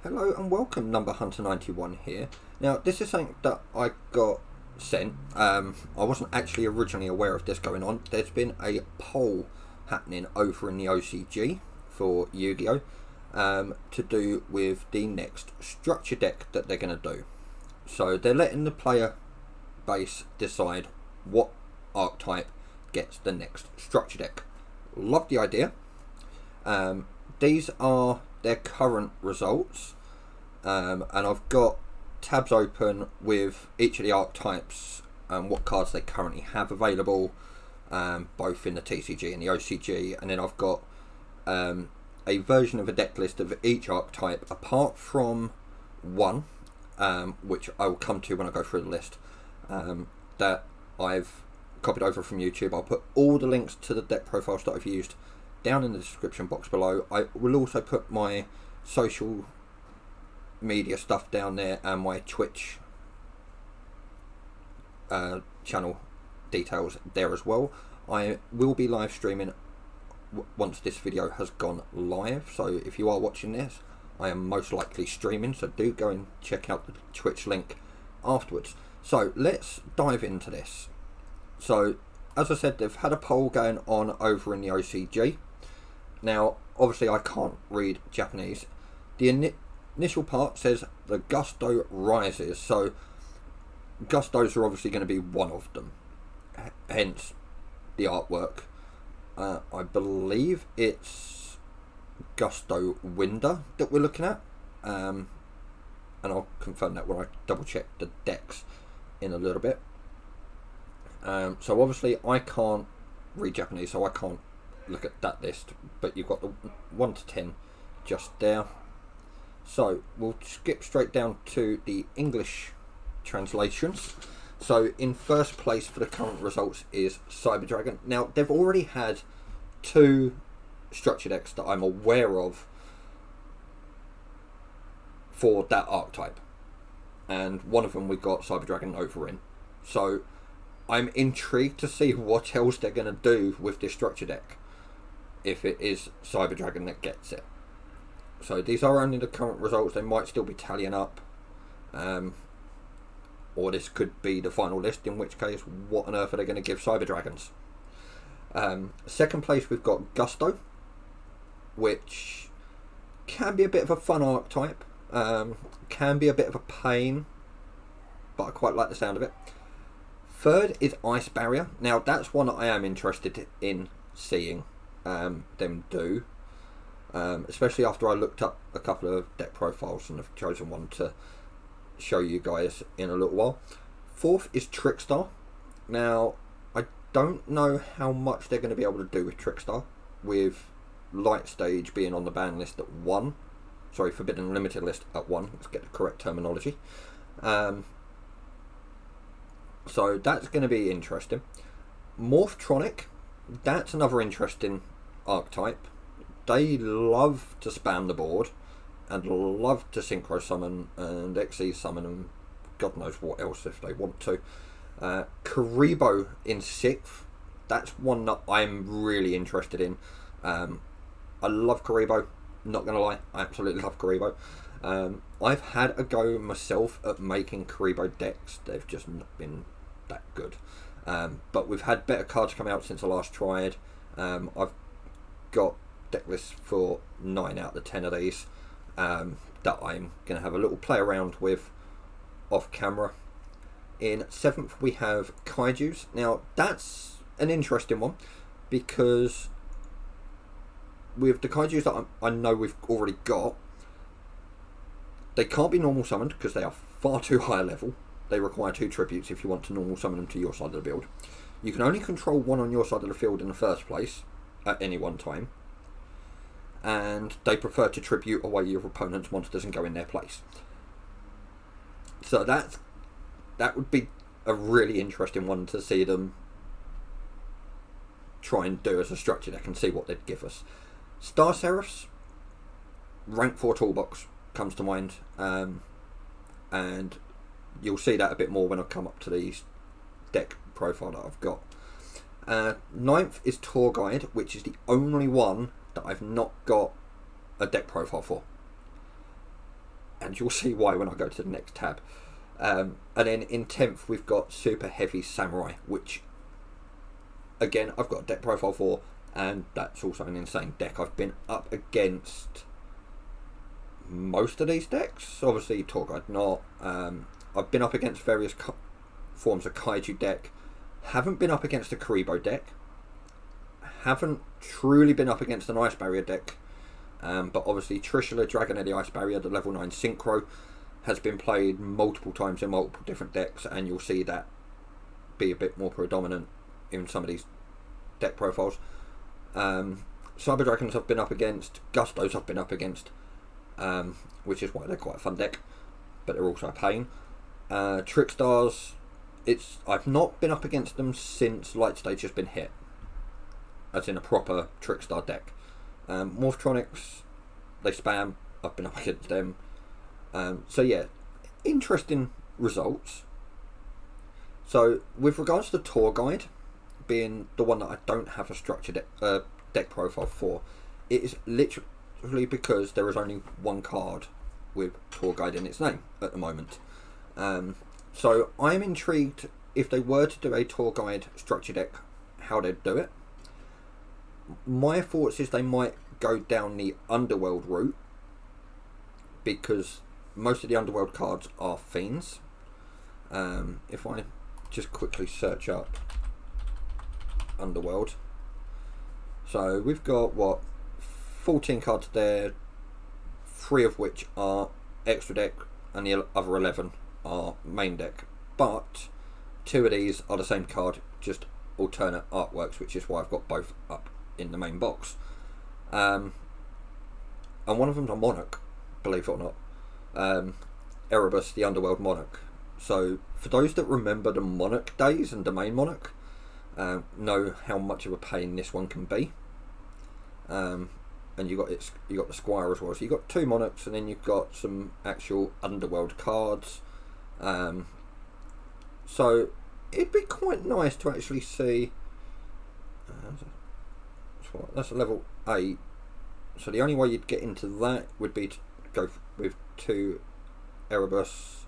Hello and welcome, Number Hunter 91 here. Now, this is something that I got sent. I wasn't actually originally aware of this going on. There's been a poll happening over in the OCG for Yu-Gi-Oh! To do with the next structure deck that they're going to do. So they're letting the player base decide what archetype gets the next structure deck. Love the idea. These are their current results, and I've got tabs open with each of the archetypes and what cards they currently have available, both in the TCG and the OCG, and then I've got a version of a deck list of each archetype apart from one, which I will come to when I go through the list, that I've copied over from YouTube. I'll put all the links to the deck profiles that I've used down in the description box below. I will also put my social media stuff down there and my Twitch channel details there as well. I will be live streaming once this video has gone live, so if you are watching this, I am most likely streaming, so do go and check out the Twitch link afterwards. So let's dive into this. So as I said, they've had a poll going on over in the OCG. Now, obviously I can't read Japanese. The initial part says the gusto rises, so gustos are obviously going to be one of them, hence the artwork. I believe it's Gusto Winder that we're looking at, and I'll confirm that when I double check the decks in a little bit. So obviously I can't read Japanese, so I can't look at that list, but you've got the 1 to 10 just there. So we'll skip straight down to the English translations. So in first place for the current results is Cyber Dragon. Now they've already had 2 structure decks that I'm aware of for that archetype, and one of them we got Cyber Dragon over in. So I'm intrigued to see what else they're going to do with this structure deck if it is Cyber Dragon that gets it. So these are only the current results. They might still be tallying up, or this could be the final list, in which case what on earth are they going to give Cyber Dragons? Second place we've got Gusto, which can be a bit of a fun archetype, can be a bit of a pain, but I quite like the sound of it. Third is Ice Barrier. Now that's one that I am interested in seeing them do, especially after I looked up a couple of deck profiles and have chosen one to show you guys in a little while. Fourth is Trickstar. Now I don't know how much they're going to be able to do with Trickstar, with Light Stage being on the ban list at 1, sorry, Forbidden Limited list at 1, let's get the correct terminology. So that's going to be interesting. Morphtronic, that's another interesting archetype. They love to spam the board and love to synchro summon and XE summon and God knows what else if they want to. Kuribo in 6th, that's one that I'm really interested in. I love Kuribo, not gonna lie, I absolutely love Kuribo. I've had a go myself at making Kuribo decks, they've just not been that good. But we've had better cards come out since I last tried. I've got deck lists for 9 out of the 10 of these that I'm going to have a little play around with off camera. In 7th we have Kaijus. Now that's an interesting one, because with the Kaijus that I know we've already got, they can't be normal summoned because they are far too high a level. They require 2 tributes if you want to normal summon them to your side of the build. You can only control 1 on your side of the field in the first place at any one time, and they prefer to tribute away your opponent's monsters and go in their place. So that would be a really interesting one to see them try and do as a structure deck and see what they'd give us. Star Seraphs, rank 4 toolbox comes to mind, and you'll see that a bit more when I come up to the deck profile that I've got. 9th is Tour Guide, which is the only one that I've not got a deck profile for. and you'll see why when I go to the next tab. And then in 10th we've got Super Heavy Samurai, which again I've got a deck profile for, and that's also an insane deck. I've been up against most of these decks, obviously Tour Guide not. I've been up against various forms of Kaiju deck, haven't been up against a Kuribo deck, haven't truly been up against an Ice Barrier deck, but obviously Trishula, Dragon of the Ice Barrier, the level 9 Synchro, has been played multiple times in multiple different decks, and you'll see that be a bit more predominant in some of these deck profiles. Cyber Dragons I've been up against, Gustos I've been up against, which is why they're quite a fun deck, but they're also a pain. Trickstars, I've not been up against them since Light Stage has been hit, as in a proper Trickstar deck. Morphtronics, they spam, I've been up against them. So yeah, interesting results. So with regards to Tour Guide, being the one that I don't have a structured deck profile for, it is literally because there is only one card with Tour Guide in its name at the moment. So I'm intrigued if they were to do a Tour Guide structure deck, how they'd do it. My thoughts is they might go down the Underworld route, because most of the Underworld cards are Fiends. If I just quickly search up Underworld, so we've got 14 cards there, 3 of which are extra deck and the other 11 are main deck, but 2 of these are the same card, just alternate artworks, which is why I've got both up in the main box. And one of them's a Monarch, believe it or not. Erebus, the Underworld Monarch. So for those that remember the Monarch days and the main Monarch, know how much of a pain this one can be. And you got the Squire as well. So you got 2 Monarchs, and then you've got some actual Underworld cards. So it'd be quite nice to actually see. That's a level 8. So the only way you'd get into that would be to go with 2 Erebus.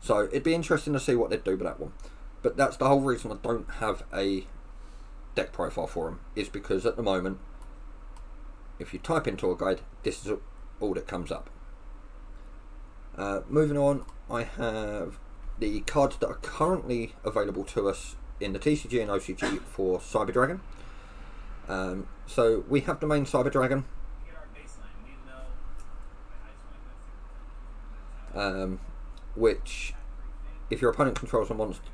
So it'd be interesting to see what they'd do with that one. But that's the whole reason I don't have a deck profile for them, is because at the moment, if you type in Tour Guide, this is all that comes up. Moving on, I have the cards that are currently available to us in the TCG and OCG for Cyber Dragon. So we have the main Cyber Dragon, which, if your opponent controls a monster,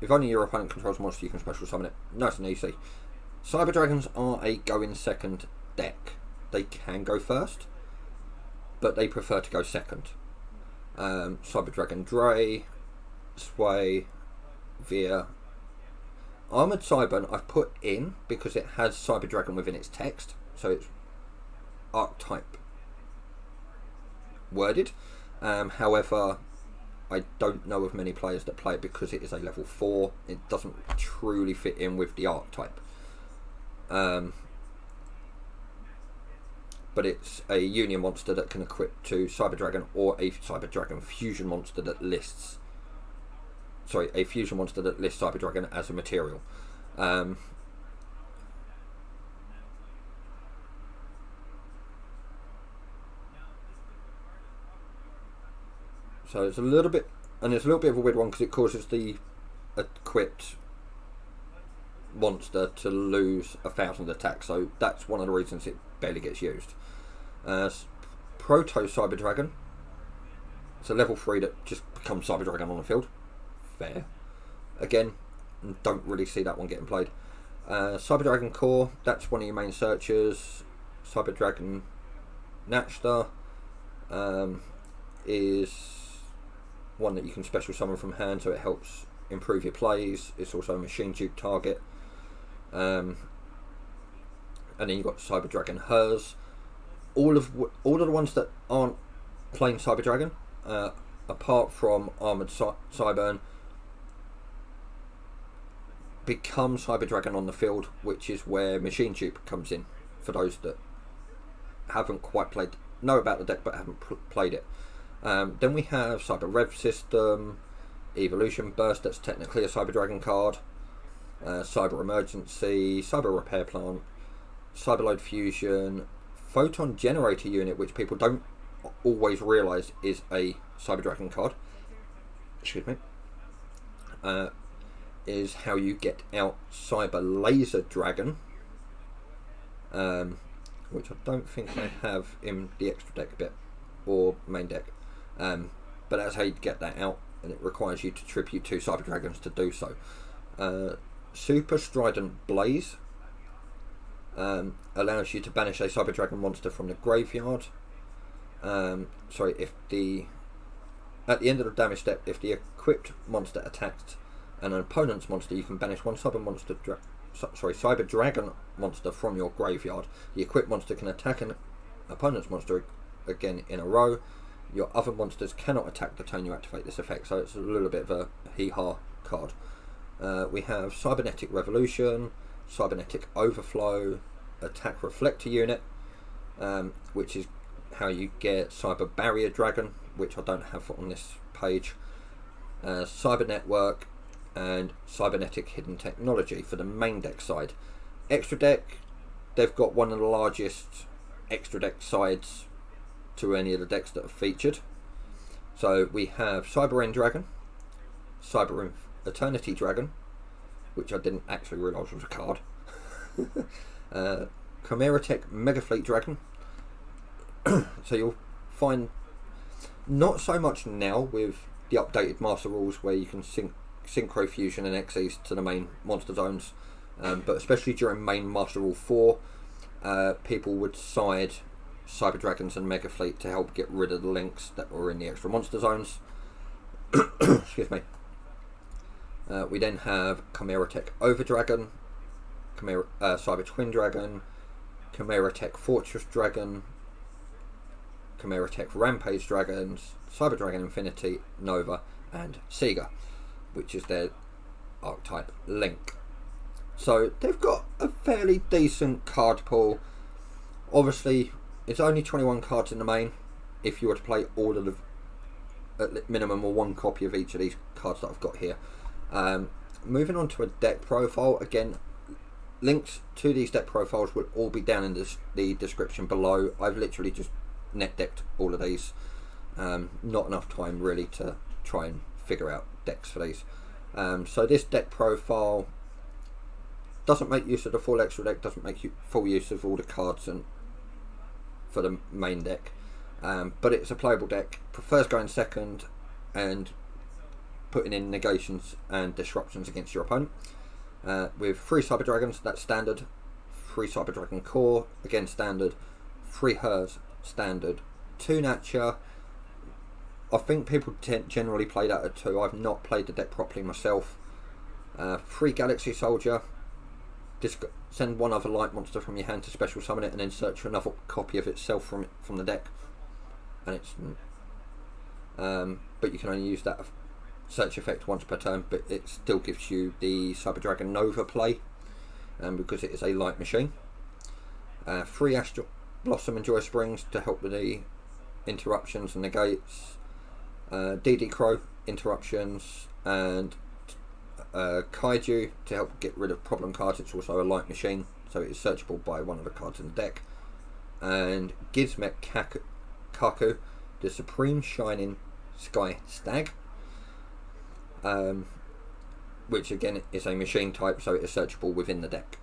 if only your opponent controls a monster, you can special summon it. Nice and easy. Cyber Dragons are a go in second deck. They can go first, but they prefer to go second. Cyber Dragon Dre, Sway, Veer. Armoured Cybern I've put in because it has Cyber Dragon within its text, so it's archetype worded. However, I don't know of many players that play it because it is a level 4. It doesn't truly fit in with the archetype. But it's a Union monster that can equip to Cyber Dragon, or a Cyber Dragon fusion monster that lists. Sorry, a fusion monster that lists Cyber Dragon as a material. So it's a little bit, and it's a little bit of a weird one because it causes the equipped monster to lose 1,000 attack. So that's one of the reasons it barely gets used. Proto Cyber Dragon. It's a level 3 that just becomes Cyber Dragon on the field. Fair. Again, don't really see that one getting played. Cyber Dragon Core, that's one of your main searchers. Cyber Dragon Nightshade is one that you can special summon from hand, so it helps improve your plays. It's also a machine dupe target. And then you've got Cyber Dragon Hers. All of the ones that aren't plain Cyber Dragon, apart from Armoured Cybern, become Cyber Dragon on the field, which is where Machine Dupe comes in, for those that haven't quite know about the deck but haven't played it. Then we have Cyber Rev System, Evolution Burst, that's technically a Cyber Dragon card, Cyber Emergency, Cyber Repair Plant, Cyber Load Fusion, Photon Generator Unit, which people don't always realise is a Cyber Dragon card. Excuse me. Is how you get out Cyber Laser Dragon, which I don't think they have in the extra deck bit or main deck, but that's how you get that out, and it requires you to tribute 2 Cyber Dragons to do so. Super Strident Blaze allows you to banish a Cyber Dragon monster from the graveyard. If at the end of the damage step, if the equipped monster attacked an opponent's monster, you can banish one Cyber Dragon monster from your graveyard. The equipped monster can attack an opponent's monster again in a row. Your other monsters cannot attack the turn you activate this effect, so it's a little bit of a hee-haw card. We have Cybernetic Revolution, Cybernetic Overflow, Attack Reflector Unit, which is how you get Cyber Barrier Dragon, which I don't have on this page, Cyber Network, and Cybernetic Hidden Technology for the main deck side. Extra deck, they've got one of the largest extra deck sides to any of the decks that are featured. So we have Cyber End Dragon, Cyber Eternity Dragon, which I didn't actually realise was a card, Chimeratech Mega Fleet Dragon. So you'll find not so much now with the updated Master Rules where you can Synchro Fusion and Xyz to the main monster zones, but especially during main Master Rule 4, people would side Cyber Dragons and Mega Fleet to help get rid of the links that were in the extra monster zones. Excuse me. We then have Chimeratech Over Dragon, Cyber Twin Dragon, Chimeratech Fortress Dragon, Chimeratech Rampage Dragons, Cyber Dragon Infinity, Nova, and Sega, which is their archetype link. So they've got a fairly decent card pool. Obviously, it's only 21 cards in the main. If you were to play all of the, at minimum, or one copy of each of these cards that I've got here. Moving on to a deck profile, again, links to these deck profiles will all be down in the description below. I've literally just net decked all of these. Not enough time really to try and figure out decks for these. So this deck profile doesn't make use of the full extra deck, doesn't make full use of all the cards and for the main deck, but it's a playable deck. Prefers going second and putting in negations and disruptions against your opponent. With 3 Cyber Dragons, that's standard. 3 Cyber Dragon Core, again standard. 3 Hers, standard. 2 Nature. I think people generally play that at 2. I've not played the deck properly myself. 3 Galaxy Soldier. Send 1 other light monster from your hand to special summon it, and then search for another copy of itself from the deck. And it's but you can only use that search effect once per turn, but it still gives you the Cyber Dragon Nova play, because it is a light machine. 3 Astral Blossom and Joy Springs to help with the interruptions and negates. DD Crow interruptions, and Kaiju to help get rid of problem cards. It's also a light machine, so it is searchable by one of the cards in the deck. And Gizmek Kaku, the Supreme Shining Sky Stag, which again is a machine type, so it is searchable within the deck.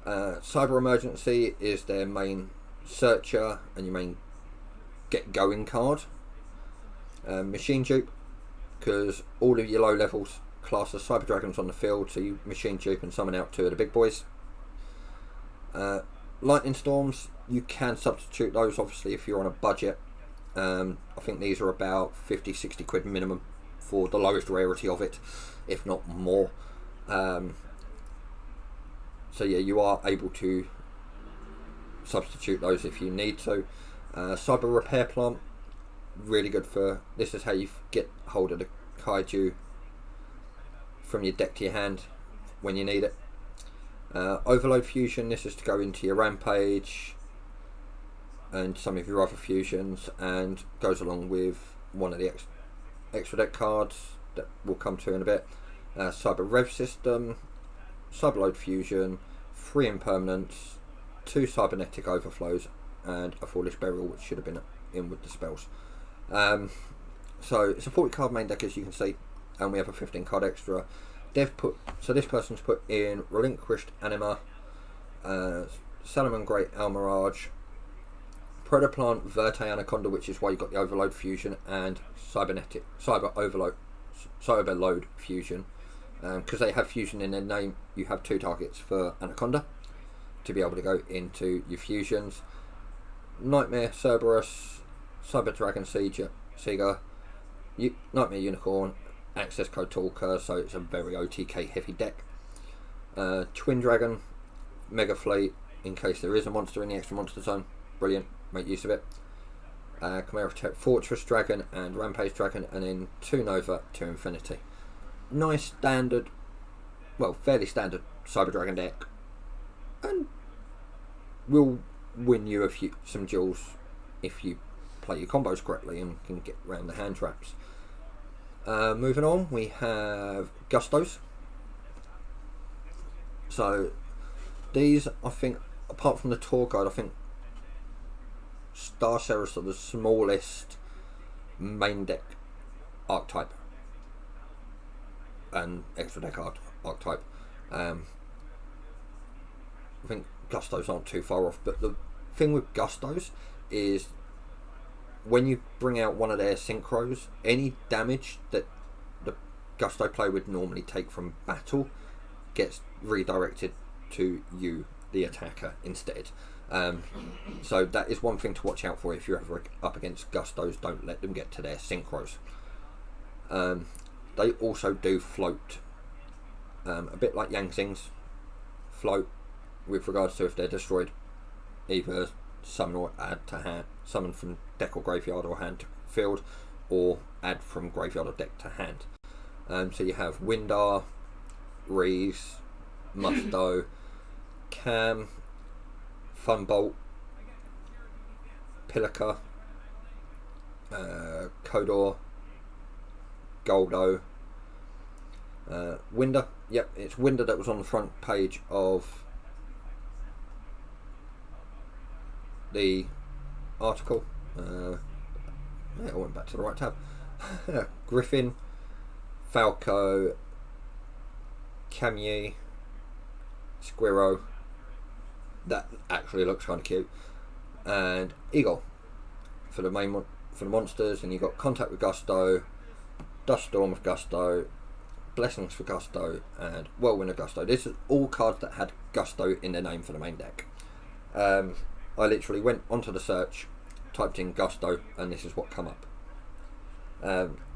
Cyber Emergency is their main searcher and your main get going card. Machine Dupe, because all of your low levels class as Cyber Dragons on the field, so you machine dupe and summon out 2 of the big boys. Lightning Storms, you can substitute those obviously if you're on a budget. I think these are about 50-60 quid minimum for the lowest rarity of it, if not more. So yeah, you are able to substitute those if you need to. Cyber Repair Plant, really good for, this is how you get hold of the Kaiju from your deck to your hand when you need it. Overload Fusion, this is to go into your Rampage. and some of your other fusions, and goes along with one of the extra deck cards that we'll come to in a bit. Cyber Rev System, Cyberload Fusion, 3 Impermanence, 2 Cybernetic Overflows, and a Foolish Burial, which should have been in with the spells. So it's a 40 card main deck, as you can see, and we have a 15 card extra. So this person's put in Relinquished Anima, Salomon Great Almirage, Predaplant Verte Anaconda, which is why you got the Overload Fusion, and Cyberload Fusion. Because they have fusion in their name, you have 2 targets for Anaconda to be able to go into your fusions. Nightmare Cerberus, Cyber Dragon Seeger, Nightmare Unicorn, Access Code Talker, so it's a very OTK heavy deck. Twin Dragon, Mega Fleet, in case there is a monster in the extra monster zone. Brilliant, make use of it. Chimera Tech Fortress Dragon and Rampage Dragon, and then 2 Nova, 2 Infinity. Nice standard, well, fairly standard Cyber Dragon deck, and will win you some duels if you play your combos correctly and can get around the hand traps. Moving on, we have Gustos. So these, I think, apart from the tour guide, I think Star Sheriffs are the smallest main deck archetype and extra deck archetype. I think Gustos aren't too far off, but the thing with Gustos is when you bring out one of their synchros, any damage that the Gusto player would normally take from battle gets redirected to you, the attacker, instead. So that is one thing to watch out for if you're ever up against Gustos. Don't let them get to their synchros. They also do float, a bit like Yang Xing's float, with regards to if they're destroyed, either summon or add to hand, summon from deck or graveyard or hand to field, or add from graveyard or deck to hand. So you have Windar, Reese, Musto, Cam, Funbolt, Pilica, Kodor, Goldo, Winder. Yep, it's Winder that was on the front page of the article. Yeah, I went back to the right tab. Griffin, Falco, Camille, Squirrel. That actually looks kind of cute. And Eagle for the main for the monsters. And you got Contact with Gusto, Dust Storm with Gusto, Blessings for Gusto, and Whirlwind of Gusto. These are all cards that had Gusto in their name for the main deck. I literally went onto the search, typed in Gusto, and this is what come up.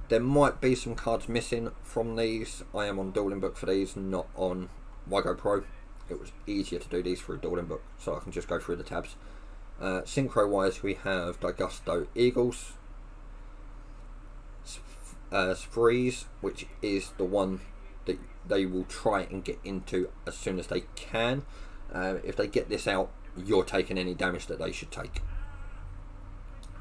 There might be some cards missing from these. I am on Dueling Book for these, not on Wygo Pro. It was easier to do these through Dueling Book, so I can just go through the tabs. Synchro wise, we have Digusto Eagles, Sprees, which is the one that they will try and get into as soon as they can. If they get this out, you're taking any damage that they should take.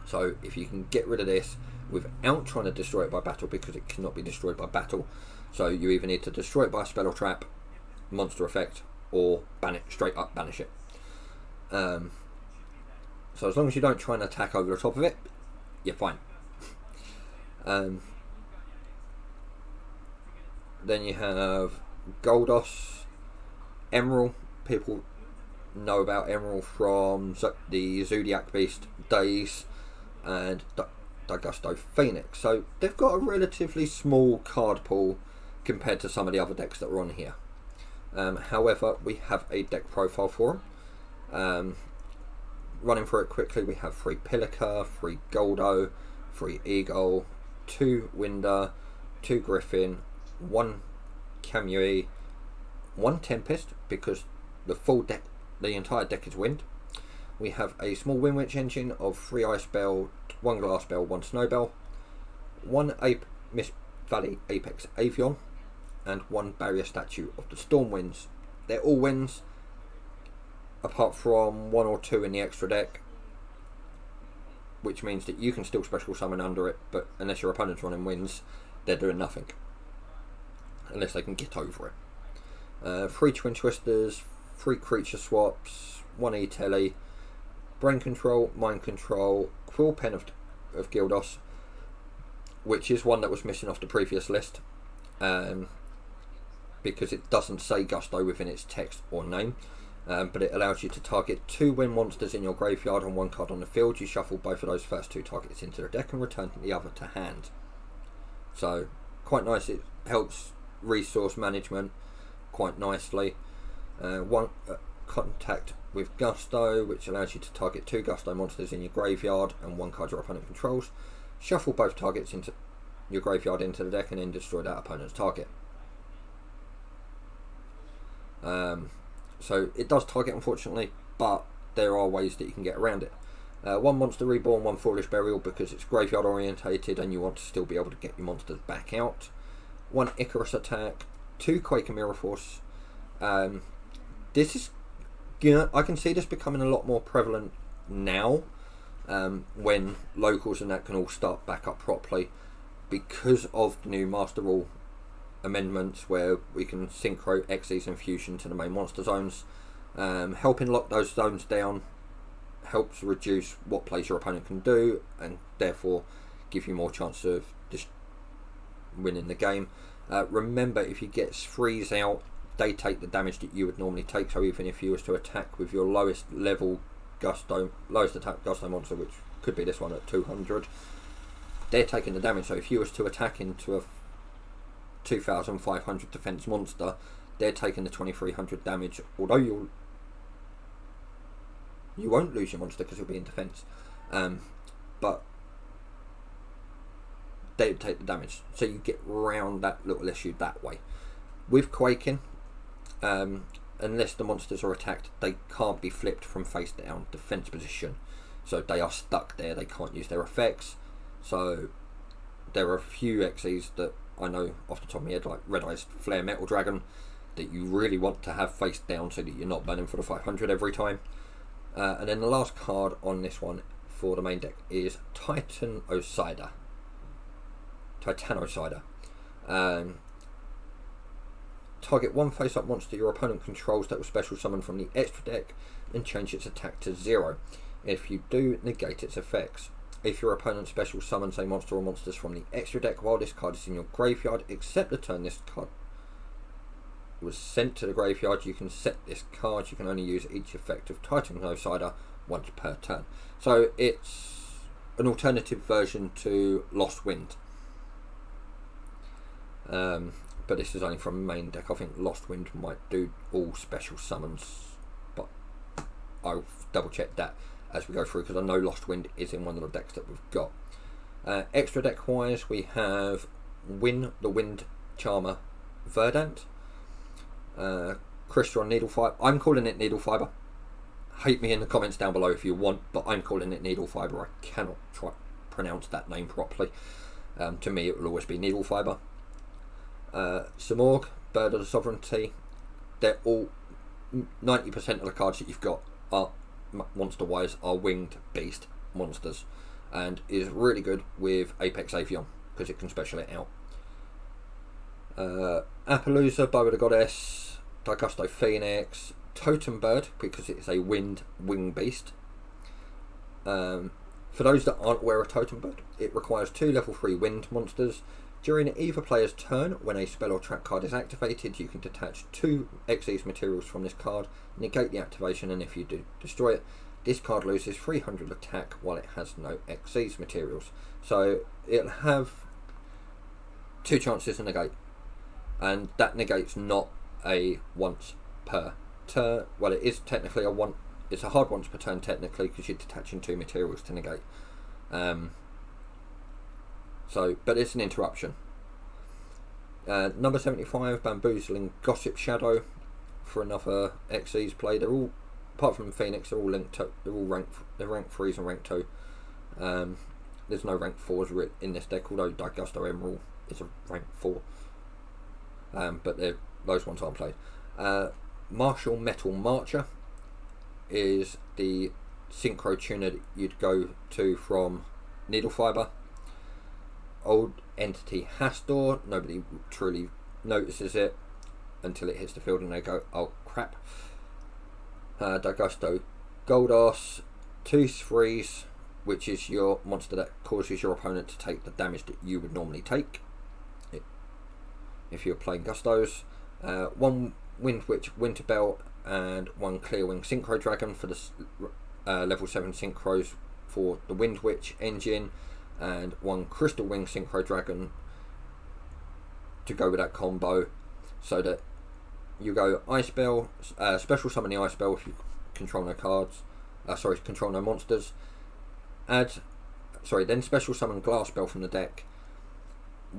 So if you can get rid of this without trying to destroy it by battle, because it cannot be destroyed by battle, so you either need to destroy it by a spell or trap, monster effect, or ban it, straight up banish it. So as long as you don't try and attack over the top of it, you're fine. Then you have Goldos, Emerald. People know about Emerald from the Zodiac Beast days, and Digusto Phoenix. So they've got a relatively small card pool compared to some of the other decks that are on here. However, we have a deck profile for them. Running through it quickly, we have 3 Pilica, 3 Goldo, 3 Eagle, 2 Winder, 2 Griffin, 1 Kamui, 1 Tempest, because the full deck, the entire deck is wind. We have a small Wind Witch engine of 3 Ice Bell, 1 Glass Bell, 1 Snow Bell, 1 Mist Valley Apex Avion, and 1 Barrier Statue of the Storm Winds. They're all winds, apart from 1 or 2 in the extra deck. which means that you can still special summon under it, but unless your opponent's running winds, they're doing nothing. Unless they can get over it. 3 Twin Twisters, 3 creature swaps, 1 E-Telly, Brain Control, Mind Control, Quill Pen of Gildos, which is one that was missing off the previous list, because it doesn't say Gusto within its text or name, but it allows you to target 2 wind monsters in your graveyard and 1 card on the field. You shuffle both of those first 2 targets into the deck and return the other to hand. So quite nice. It helps resource management quite nicely. 1 Contact with Gusto, which allows you to target 2 Gusto monsters in your graveyard and 1 card your opponent controls. Shuffle both targets into your graveyard into the deck and then destroy that opponent's target. So it does target, unfortunately, but there are ways that you can get around it. 1 Monster Reborn, 1 Foolish Burial, because it's graveyard orientated and you want to still be able to get your monsters back out. 1 Icarus Attack, 2 Quake and Mirror Force. This is, I can see this becoming a lot more prevalent now, when locals and that can all start back up properly, because of the new Master Rule amendments where we can synchro Xyz and Fusion to the main monster zones. Helping lock those zones down helps reduce what plays your opponent can do, and therefore give you more chance of just winning the game. Remember, if you get freeze out, they take the damage that you would normally take, so even if you was to attack with your lowest level lowest attack Gusto monster, which could be this one at 200, they're taking the damage. So if you was to attack into a 2500 defense monster, they're taking the 2300 damage, although you won't lose your monster because you'll be in defense, but they take the damage, so you get round that little issue that way. With Quaking, unless the monsters are attacked, they can't be flipped from face down defense position, so they are stuck there. They can't use their effects. So there are a few Xyz that I know off the top of my head, like Red Eyes Flare Metal Dragon, that you really want to have face down so that you're not burning for the 500 every time. And then the last card on this one for the main deck is Titanocider. Target 1 face-up monster your opponent controls that was special summoned from the extra deck and change its attack to 0. If you do, negate its effects. If your opponent special summons a monster or monsters from the extra deck while this card is in your graveyard, except the turn this card was sent to the graveyard, you can set this card. You can only use each effect of Titanocider once per turn. So it's an alternative version to Lost Wind. But this is only from main deck. I think Lost Wind might do all special summons, but I'll double check that as we go through, because I know Lost Wind is in one of the decks that we've got. Extra deck wise, we have Win the Wind Charmer Verdant, Crystal Needle Fiber. I'm calling it Needle Fiber. Hate me in the comments down below if you want, but I'm calling it Needle Fiber. I cannot pronounce that name properly. To me, it will always be Needle Fiber. Samorg, Bird of the Sovereignty. They're all 90% of the cards that you've got are monster wise are winged beast monsters, and is really good with Apex Avion because it can special it out. Appaloosa, Bow of the Goddess, Digusto Phoenix, Totem Bird because it's a winged wing beast. For those that aren't aware of Totem Bird, it requires 2 level 3 wind monsters. During either player's turn, when a spell or trap card is activated, you can detach 2 Xyz materials from this card, negate the activation, and if you do destroy it, this card loses 300 attack while it has no Xyz materials. So it'll have 2 chances to negate, and that negates not a once per turn. Well, it is technically it's a hard once per turn technically because you're detaching 2 materials to negate. But it's an interruption. Number 75, Bamboozling Gossip Shadow for another Xyz play. They're all, apart from Phoenix, they're all linked to. They're all rank 3s and rank 2. There's no rank 4s in this deck, although Digusto Emerald is a rank 4. But those ones aren't played. Martial Metal Marcher is the synchro tuner that you'd go to from Needle Fiber. Old entity Hastor, nobody truly notices it until it hits the field and they go, oh crap. Dagusto Goldos, 2/3, which is your monster that causes your opponent to take the damage that you would normally take if you're playing Gustos. 1 Wind Witch Winter Belt and 1 Clear Wing Synchro Dragon for the level 7 synchros for the Wind Witch engine, and 1 Crystal Wing Synchro Dragon to go with that combo, so that you go Ice Spell, special summon the Ice Spell if you control no cards, control no monsters, then special summon Glass Spell from the deck.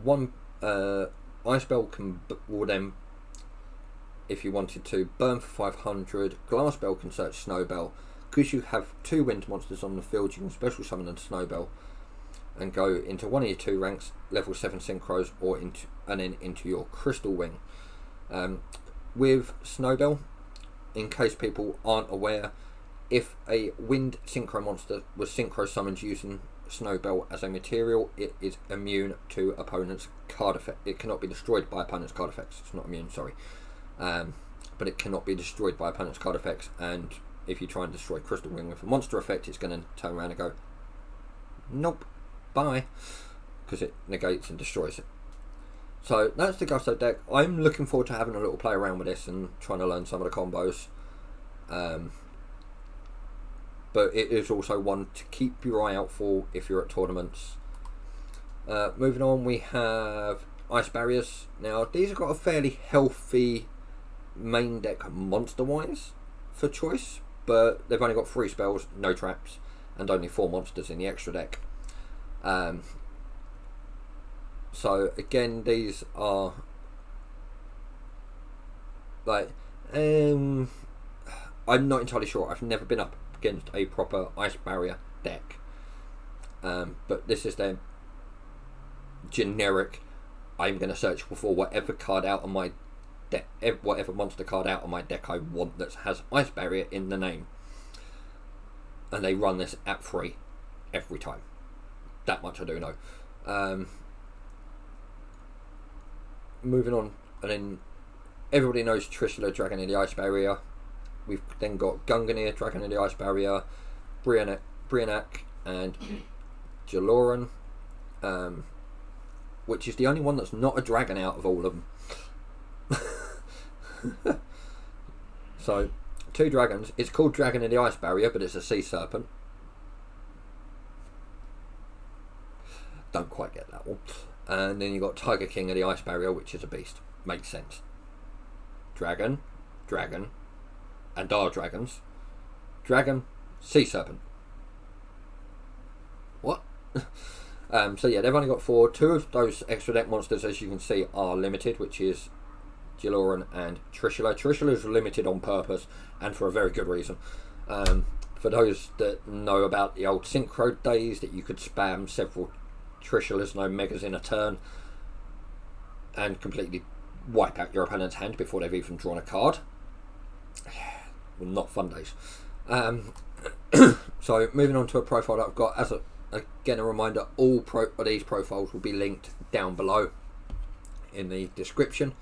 1 Ice Spell will then, if you wanted to, burn for 500. Glass Spell can search Snowbell. Because you have 2 wind monsters on the field, you can special summon a Snowbell and go into one of your 2 ranks, level 7 synchros, or into your Crystal Wing. With Snowbell, in case people aren't aware, if a wind synchro monster was synchro summoned using Snowbell as a material, it is immune to opponent's card effect. It cannot be destroyed by opponent's card effects. It's not immune, sorry. But it cannot be destroyed by opponent's card effects, and if you try and destroy Crystal Wing with a monster effect, it's going to turn around and go, nope, bye, because it negates and destroys it. So that's the Gusto deck. I'm looking forward to having a little play around with this and trying to learn some of the combos. But it is also one to keep your eye out for if you're at tournaments. Moving on, we have Ice Barriers. Now, these have got a fairly healthy main deck monster-wise for choice, but they've only got 3 spells, no traps, and only 4 monsters in the extra deck. So again, these are like, I'm not entirely sure. I've never been up against a proper Ice Barrier deck, but this is their generic, I'm going to search for whatever card out on my deck, whatever monster card out on my deck I want that has Ice Barrier in the name, and they run this at 3 every time. That much I do know. Moving on, and then everybody knows Trishula, Dragon of the Ice Barrier. We've then got Gunganir, Dragon of the Ice Barrier, Brianak, and Jaloran, which is the only one that's not a dragon out of all of them. So, 2 dragons. It's called Dragon of the Ice Barrier, but it's a sea serpent. Don't quite get that one. And then you've got Tiger King of the Ice Barrier, which is a beast. Makes sense. Dragon, and our dragons. Dragon, sea serpent. What? So yeah, they've only got 4. 2 of those extra deck monsters, as you can see, are limited, which is Jiloran and Trishula. Trishula is limited on purpose, and for a very good reason. For those that know about the old Synchro days, that you could spam several Trishulas, no megas in a turn, and completely wipe out your opponent's hand before they've even drawn a card. Well, not fun days. So moving on to a profile that I've got, again a reminder, all of these profiles will be linked down below in the description.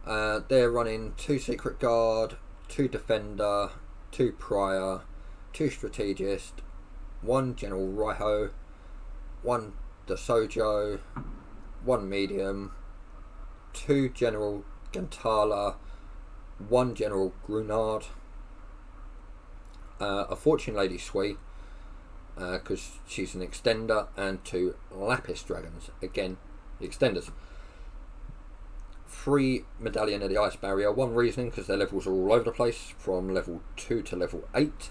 They're running 2 Secret Guard, 2 Defender, 2 Prior, 2 Strategist, 1 General Raiho, 1 Dasojo, 1 Medium, 2 General Gantala, 1 General Grunard, a Fortune Lady Sui, because she's an extender, and 2 Lapis Dragons, again the extenders. 3 Medallion of the Ice Barrier, 1 Reasoning, because their levels are all over the place from level 2 to level 8.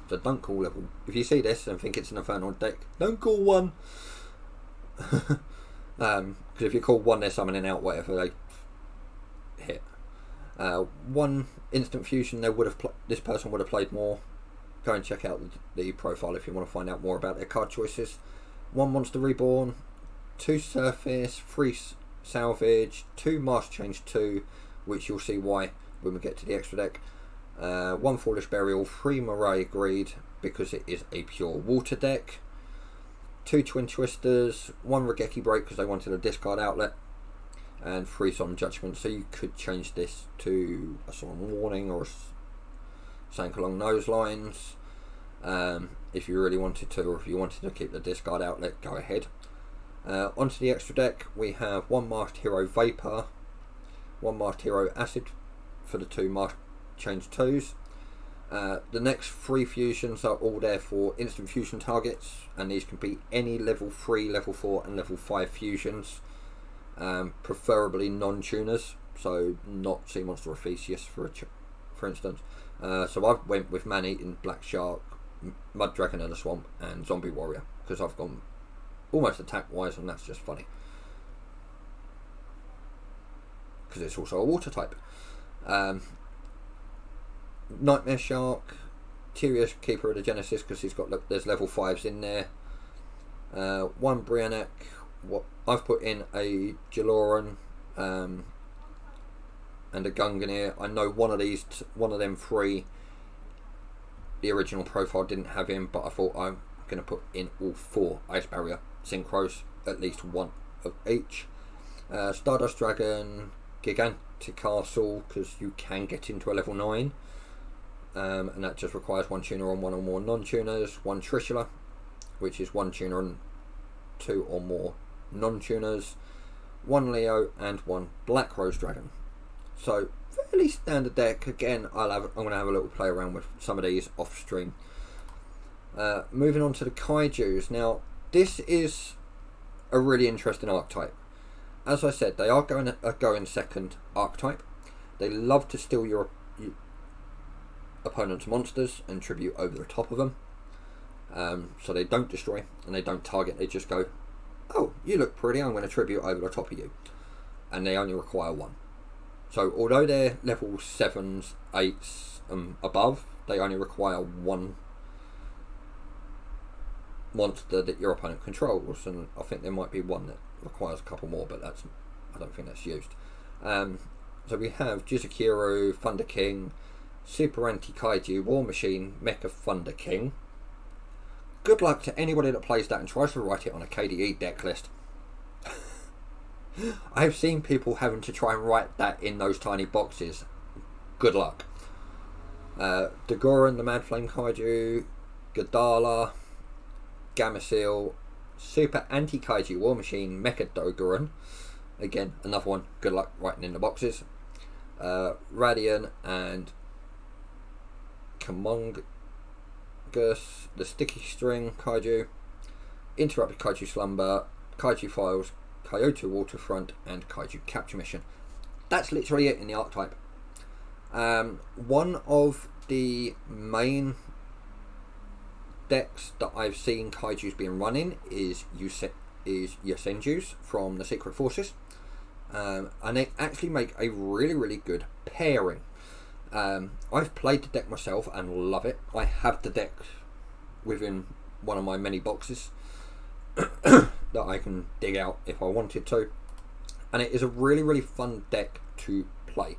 So don't call level, if you see this and think it's an Infernal deck, don't call 1. Because if you call 1, they're summoning out whatever they hit. 1 Instant Fusion, this person would have played more. Go and check out the profile if you want to find out more about their card choices. 1 Monster Reborn, 2 Surface, 3 Salvage, 2 Master Change 2, which you'll see why when we get to the extra deck. 1 Foolish Burial, 3 Moray Greed, because it is a pure water deck. 2 Twin Twisters, 1 Regeki Break because they wanted a discard outlet, and 3 Solemn Judgment. So you could change this to a Solemn Warning or something along those lines, if you really wanted to, or if you wanted to keep the discard outlet, go ahead. Onto the extra deck, we have 1 Masked Hero Vapor, 1 Masked Hero Acid for the 2 Masked Change 2s. The next 3 fusions are all there for instant fusion targets, and these can be any level 3, level 4 and level 5 fusions, preferably non-tuners, so not Sea Monster or Theseus for instance. So I went with Man-Eating, Black Shark, Mud Dragon in the Swamp and Zombie Warrior, because I've gone almost attack wise, and that's just funny because it's also a water type. Nightmare Shark, Tyrius, Keeper of the Genesis, because he's got, there's level 5s in there. 1 Brianek. What I've put in a Jaloran and a Gungnir. I know one of them 3, the original profile didn't have him, but I thought I'm going to put in all 4 Ice Barrier Synchros, at least 1 of each. Stardust Dragon, Gigantic Castle, because you can get into a level 9. And that just requires 1 tuner on 1 or more non-tuners, 1 Trishula, which is 1 tuner on 2 or more non-tuners, 1 Leo and 1 Black Rose Dragon. So fairly standard deck. Again, I'm going to have a little play around with some of these off stream. Moving on to the Kaijus. Now this is a really interesting archetype. As I said, they are going second archetype. They love to steal your opponent's monsters and tribute over the top of them, so they don't destroy and they don't target. They just go, oh, you look pretty, I'm going to tribute over the top of you, and they only require 1. So although they're level 7s, 8s and above, they only require 1 monster that your opponent controls, and I think there might be one that requires a couple more, but I don't think that's used. So we have Jizukiru, Thunder King, Super Anti-Kaiju, War Machine, Mecha Thunder King. Good luck to anybody that plays that and tries to write it on a KDE deck list. I've seen people having to try and write that in those tiny boxes. Good luck. Dagoran, the Mad Flame Kaiju, Gadala, Gameciel, Super Anti-Kaiju, War Machine, Mecha Dogoran. Again, another one. Good luck writing in the boxes. Radiant and Kamungus, the Sticky String Kaiju, Interrupted Kaiju Slumber, Kaiju Files, Kyoto Waterfront, and Kaiju Capture Mission. That's literally it in the archetype. One of the main decks that I've seen Kaijus being running is Yasenjus from the Secret Forces, and they actually make a really, really good pairing. I've played the deck myself and love it. I have the deck within one of my many boxes that I can dig out if I wanted to, and it is a really, really fun deck to play.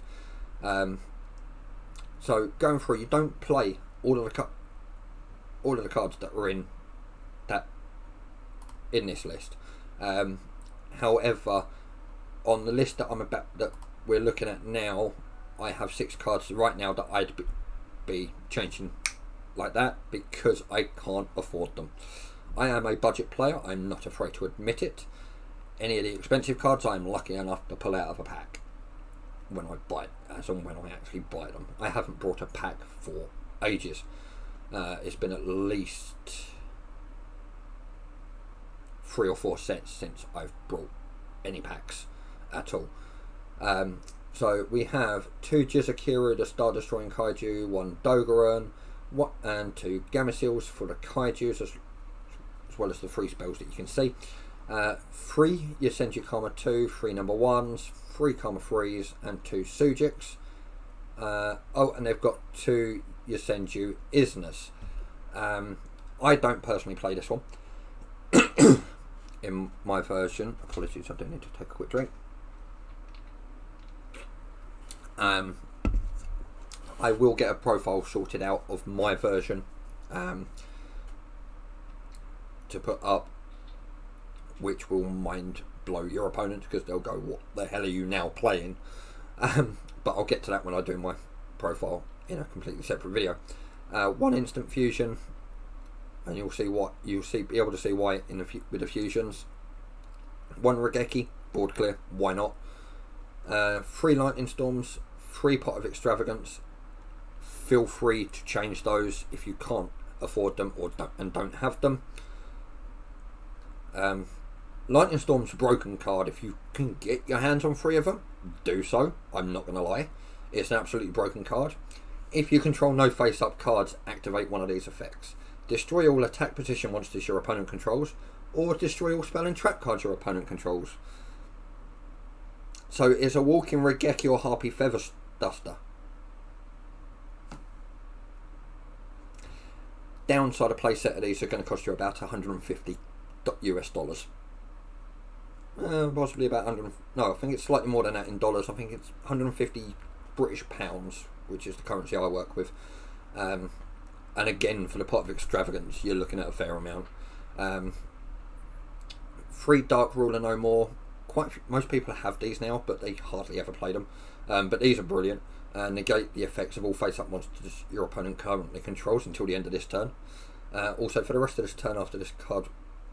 So going through, you don't play all of the cards that are in this list. However, on the list that we're looking at now, I have 6 cards right now that I'd be changing like that because I can't afford them. I am a budget player. I'm not afraid to admit it. Any of the expensive cards I'm lucky enough to pull out of a pack when I buy it, as and when I actually buy them. I haven't brought a pack for ages. It's been at least 3 or 4 sets since I've brought any packs at all. So we have 2 Jizukiru, the Star Destroying Kaiju, 1 Dogoran, and 2 Gameciels for the Kaijus, as well as the 3 spells that you can see. 3 Yasenju Karma 2, 3 number 1s, 3 Karma 3s, and 2 Sujiks. And they've got 2 Yasenju Isnas. I don't personally play this one in my version. Apologies, I do need to take a quick drink. I will get a profile sorted out of my version to put up, which will mind blow your opponents, because they'll go, what the hell are you now playing? But I'll get to that when I do my profile in a completely separate video. One instant fusion, and be able to see why with the fusions. One Regeki, board clear, why not? 3 lightning storms, 3 pot of extravagance. Feel free to change those if you can't afford them or don't have them. Lightning Storm's a broken card. If you can get your hands on 3 of them, do so. I'm not going to lie. It's an absolutely broken card. If you control no face-up cards, activate one of these effects. Destroy all attack position monsters your opponent controls, or destroy all spell and trap cards your opponent controls. So it's a walking Regeki or Harpy Feather Duster. Downside of playset of these are going to cost you about 150 US dollars. Possibly about 100. No, I think it's slightly more than that in dollars. I think it's 150 British pounds, which is the currency I work with. And again, for the pot of extravagance, you're looking at a fair amount. 3 Dark Ruler No More. Most people have these now, but they hardly ever play them. But these are brilliant. Negate the effects of all face-up monsters your opponent currently controls until the end of this turn. Also, for the rest of this turn, after this card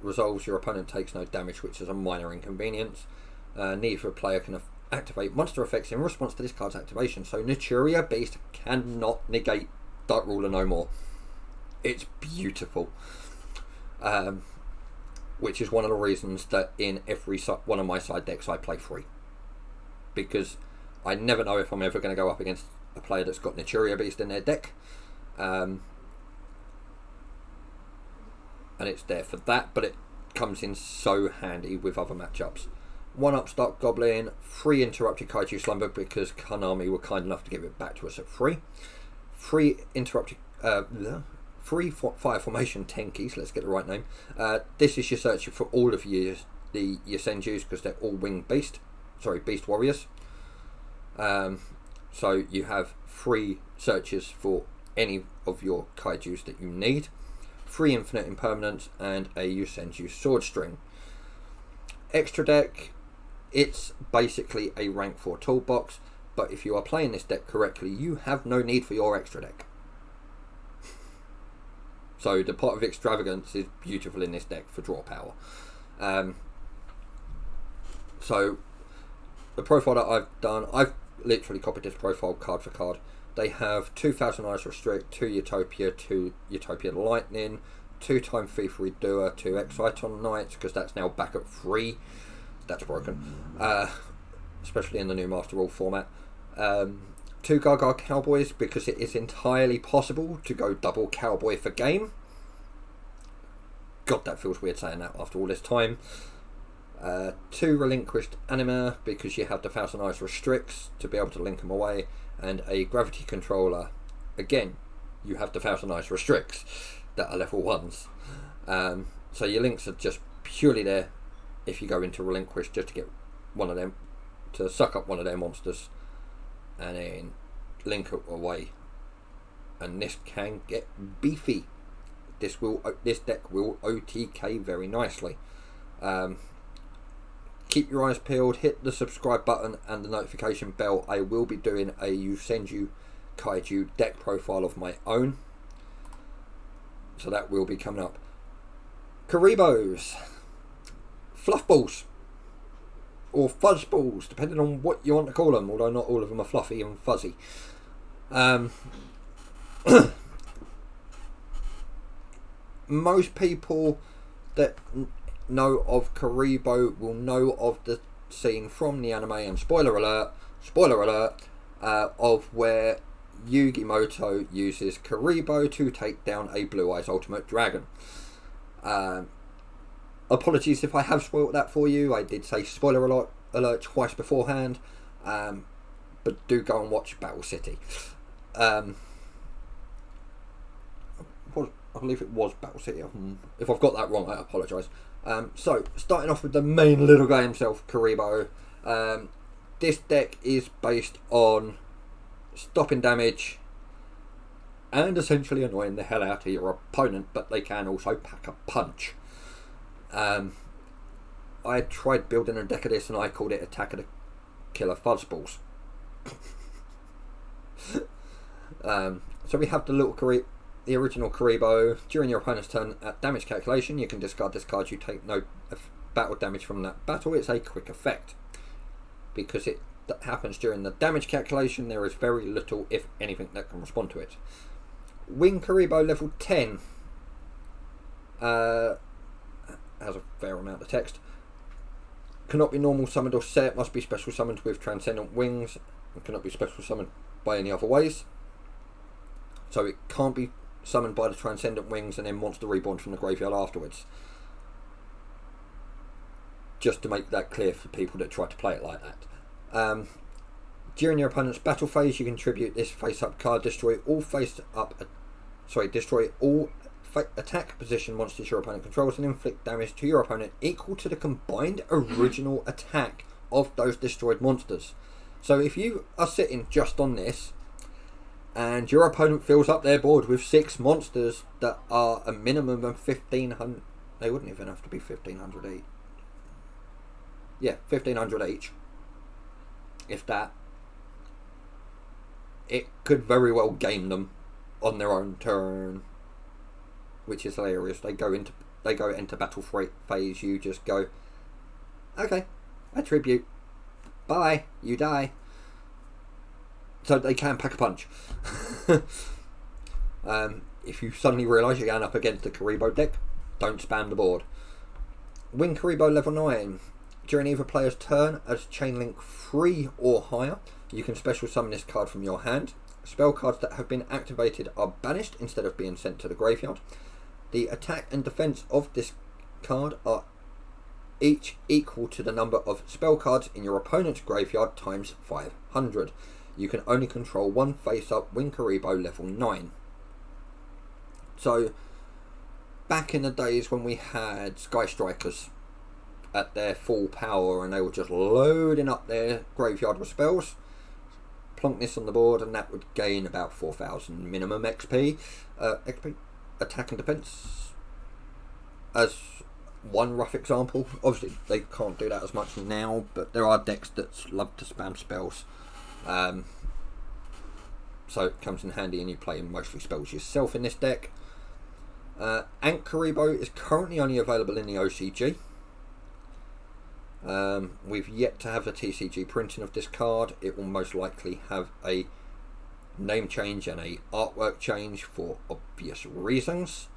resolves, your opponent takes no damage, which is a minor inconvenience. Neither player can activate monster effects in response to this card's activation, so Naturia Beast cannot negate Dark Ruler No More. It's beautiful. Which is one of the reasons that in every one of my side decks I play 3. Because I never know if I'm ever going to go up against a player that's got Naturia Beast in their deck. And it's there for that, but it comes in so handy with other matchups. 1 Upstart Goblin, 3 Interrupted Kaiju Slumber, because Konami were kind enough to give it back to us at 3. 3 Interrupted... 3 Fire Formation Tenkis, let's get the right name. This is your search for all of the Senjus, because they're all winged beast warriors. So you have 3 searches for any of your Kaijus that you need. 3 Infinite Impermanence and a Yusenju Sword String. Extra deck, it's basically a rank 4 toolbox, but if you are playing this deck correctly, you have no need for your extra deck. So the pot of extravagance is beautiful in this deck for draw power. So the profile that I've done, I've literally copied this profile card for card. They have 2,000 Eyes Restrict, 2 Utopia, 2 Utopia Lightning, 2 Time Thievery Doer, 2 Exciton Knights, because that's now back at 3. That's broken. Especially in the new Master Rule format. 2 Gaga Cowboys, because it is entirely possible to go double Cowboy for game. God, that feels weird saying that after all this time. 2 Relinquished Anima, because you have the 1,000 Eyes Restricts to be able to link them away. And a Gravity Controller, again, you have the 1,000 Eyes Restricts that are level 1s. So your links are just purely there if you go into Relinquish, just to get one of them, to suck up one of their monsters and then link it away. And this can get beefy. This deck will OTK very nicely. Keep your eyes peeled, hit the subscribe button and the notification bell. I will be doing a Yusenju Kaiju deck profile of my own, so that will be coming up. Kuribos, fluff balls, or fuzz balls, depending on what you want to call them, although not all of them are fluffy and fuzzy. Most people that know of Kuribo will know of the scene from the anime, and spoiler alert, of where Yugimoto uses Kuribo to take down a Blue Eyes Ultimate Dragon. Apologies if I have spoiled that for you. I did say spoiler alert twice beforehand, but do go and watch Battle City. I believe it was Battle City. If I've got that wrong, I apologise. So, starting off with the main little guy himself, Kuribo. This deck is based on stopping damage, and essentially annoying the hell out of your opponent, but they can also pack a punch. I tried building a deck of this and I called it Attack of the Killer Fuzzballs. So we have the original Kuribo. During your opponent's turn at damage calculation, you can discard this card. You take no battle damage from that battle. It's a quick effect. Because it happens during the damage calculation, there is very little, if anything, that can respond to it. Wing Kuribo level 10 has a fair amount of text. Cannot be normal summoned or set, must be special summoned with transcendent wings, and cannot be special summoned by any other ways. So it can't be summoned by the transcendent wings and then monster reborn from the graveyard afterwards. Just to make that clear for people that try to play it like that. During your opponent's battle phase, you contribute this face-up card. Destroy all attack position monsters your opponent controls and inflict damage to your opponent equal to the combined original attack of those destroyed monsters. So if you are sitting just on this, and your opponent fills up their board with 6 monsters that are a minimum of 1,500... They wouldn't even have to be 1,500 each. Yeah, 1,500 each. If that. It could very well game them on their own turn. Which is hilarious. They go into battle phase, you just go, okay, attribute. Bye, you die. So they can pack a punch. If you suddenly realise you're going up against the Kuribo deck, don't spam the board. Wing Kuribo level 9. During either player's turn, as Chainlink 3 or higher, you can special summon this card from your hand. Spell cards that have been activated are banished instead of being sent to the graveyard. The attack and defense of this card are each equal to the number of spell cards in your opponent's graveyard times 500. You can only control one face-up Wing Kuribo level 9. So, back in the days when we had Sky Strikers at their full power and they were just loading up their graveyard with spells, plonk this on the board and that would gain about 4,000 minimum XP. Attack and defense as one rough example. Obviously they can't do that as much now, but there are decks that love to spam spells. So it comes in handy and you play mostly spells yourself in this deck. Ant Kuribo is currently only available in the OCG. We've yet to have the TCG printing of this card. It will most likely have a name change and a artwork change for obvious reasons.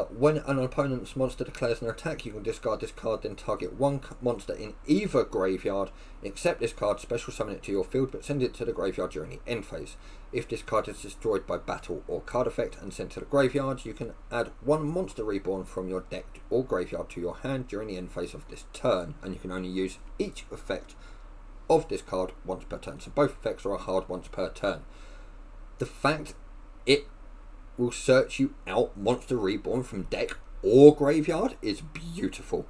When an opponent's monster declares an attack, you can discard this card, then target one monster in either graveyard, except this card, special summon it to your field, but send it to the graveyard during the end phase. If this card is destroyed by battle or card effect and sent to the graveyard, you can add one monster reborn from your deck or graveyard to your hand during the end phase of this turn, and you can only use each effect of this card once per turn. So both effects are hard once per turn. The fact it will search you out monster reborn from deck or graveyard is beautiful.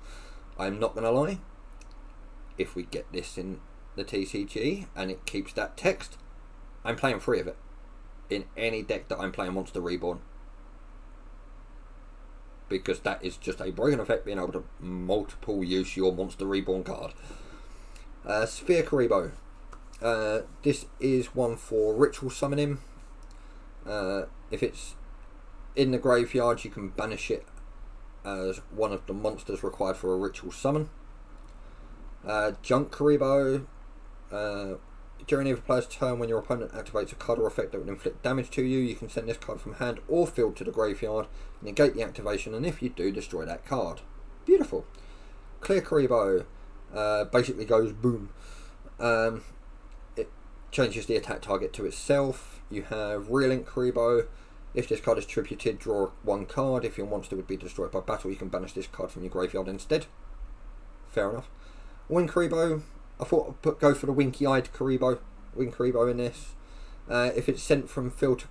I'm not going to lie. If we get this in the TCG and it keeps that text, I'm playing 3 of it in any deck that I'm playing monster reborn. Because that is just a broken effect, being able to multiple use your monster reborn card. Sphere Kuribo. This is one for ritual summoning. If it's in the graveyard, you can banish it as one of the monsters required for a ritual summon. Junk Kuribo. During either player's turn, when your opponent activates a card or effect that would inflict damage to you, you can send this card from hand or field to the graveyard, negate the activation, and if you do, destroy that card. Beautiful. Clear Kuribo basically goes boom. It changes the attack target to itself. You have Relink Kuribo. If this card is tributed, draw 1 card. If your monster would be destroyed by battle, you can banish this card from your graveyard instead. Fair enough. Wing Kuribo. I thought I'd go for the winky-eyed Kuribo. Wing Kuribo in this. If it's sent from field,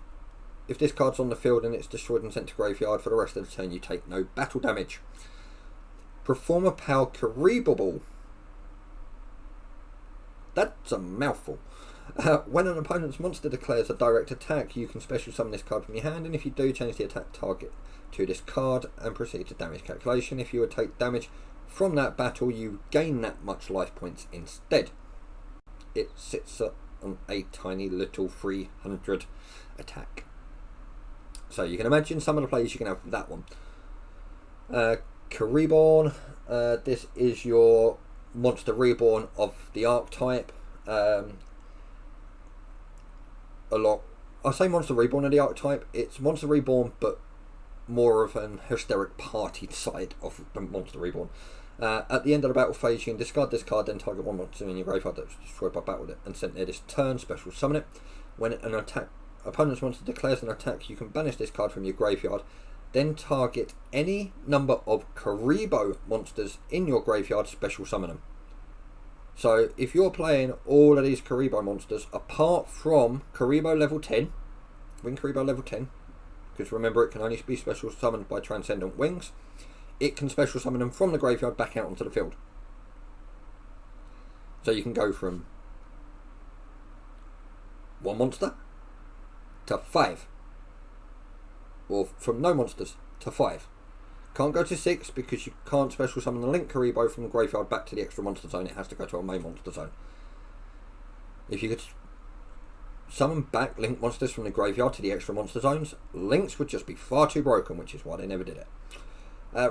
if this card's on the field and it's destroyed and sent to graveyard, for the rest of the turn you take no battle damage. Performer Power Kuribo. That's a mouthful. When an opponent's monster declares a direct attack, you can special summon this card from your hand, and if you do, change the attack target to this card and proceed to damage calculation. If you would take damage from that battle, you gain that much life points instead. It sits on a tiny little 300 attack. So you can imagine some of the plays you can have with that one. Kuribo, this is your monster reborn of the archetype. I say monster reborn of the archetype, it's monster reborn but more of an hysteric party side of the monster reborn. At the end of the battle phase, you can discard this card, then target one monster in your graveyard that was destroyed by battle and sent there this turn, special summon it. When an opponent's monster declares an attack, you can banish this card from your graveyard, then target any number of Kuribo monsters in your graveyard, special summon them. So if you're playing all of these Kuribo monsters, apart from Kuribo level 10, Wing Kuribo level 10, because remember it can only be special summoned by Transcendent Wings, it can special summon them from the graveyard back out onto the field. So you can go from 1 monster to 5. Or from no monsters to 5. Can't go to 6 because you can't special summon the Link Kuribo from the graveyard back to the extra monster zone. It has to go to a main monster zone. If you could summon back Link monsters from the graveyard to the extra monster zones, Links would just be far too broken, which is why they never did it.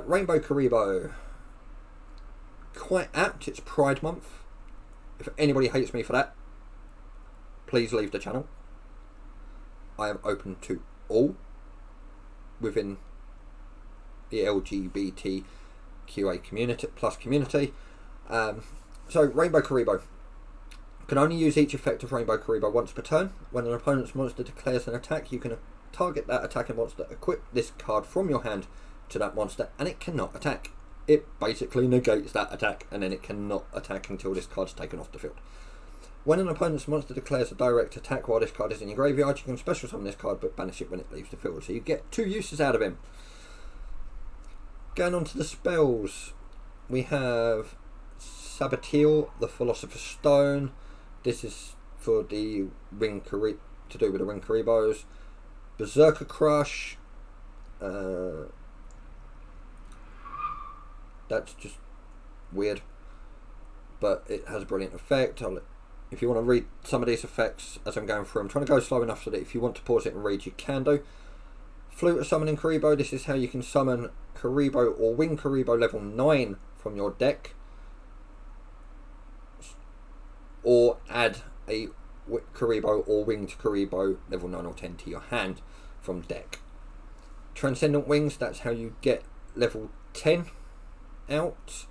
Rainbow Kuribo, quite apt. It's Pride Month. If anybody hates me for that, please leave the channel. I am open to all within the LGBTQA community so Rainbow Kuribo can only use each effect of Rainbow Kuribo once per turn. When an opponent's monster declares an attack, you can target that attacking monster, equip this card from your hand to that monster, and it cannot attack. It basically negates that attack, and then it cannot attack until this card's taken off the field. When an opponent's monster declares a direct attack while this card is in your graveyard, you can special summon this card but banish it when it leaves the field. So you get 2 uses out of him. Going on to the spells, we have Sabatiel, the Philosopher's Stone. This is for the to do with the Ring Kuribos. Berserker Crush. That's just weird, but it has a brilliant effect. If you want to read some of these effects as I'm going through, I'm trying to go slow enough so that if you want to pause it and read, you can do. Flute of Summoning Kuribo, this is how you can summon Kuribo or Wing Kuribo level 9 from your deck, or add a Kuribo or Winged Kuribo level 9 or 10 to your hand from deck. Transcendent Wings, that's how you get level 10 out.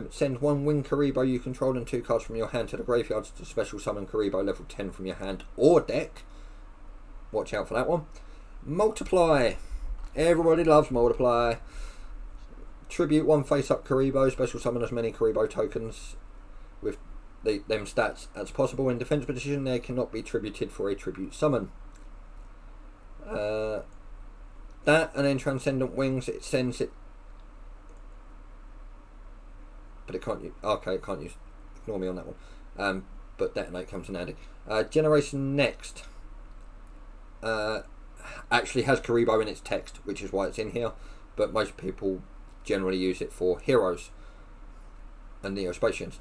Send 1 Wing Kuribo you control and 2 cards from your hand to the graveyard to special summon Kuribo level 10 from your hand or deck. Watch out for that one. Multiply. Everybody loves Multiply. Tribute 1 face up Kuribo, special summon as many Kuribo tokens with them stats as possible. In defense position, they cannot be tributed for a tribute summon. That, and then Transcendent Wings, it sends it, but it can't use, okay, it can't use, ignore me on that one, but Detonate comes in handy. Generation Next actually has Kuribo in its text, which is why it's in here, but most people generally use it for heroes and Neospatians.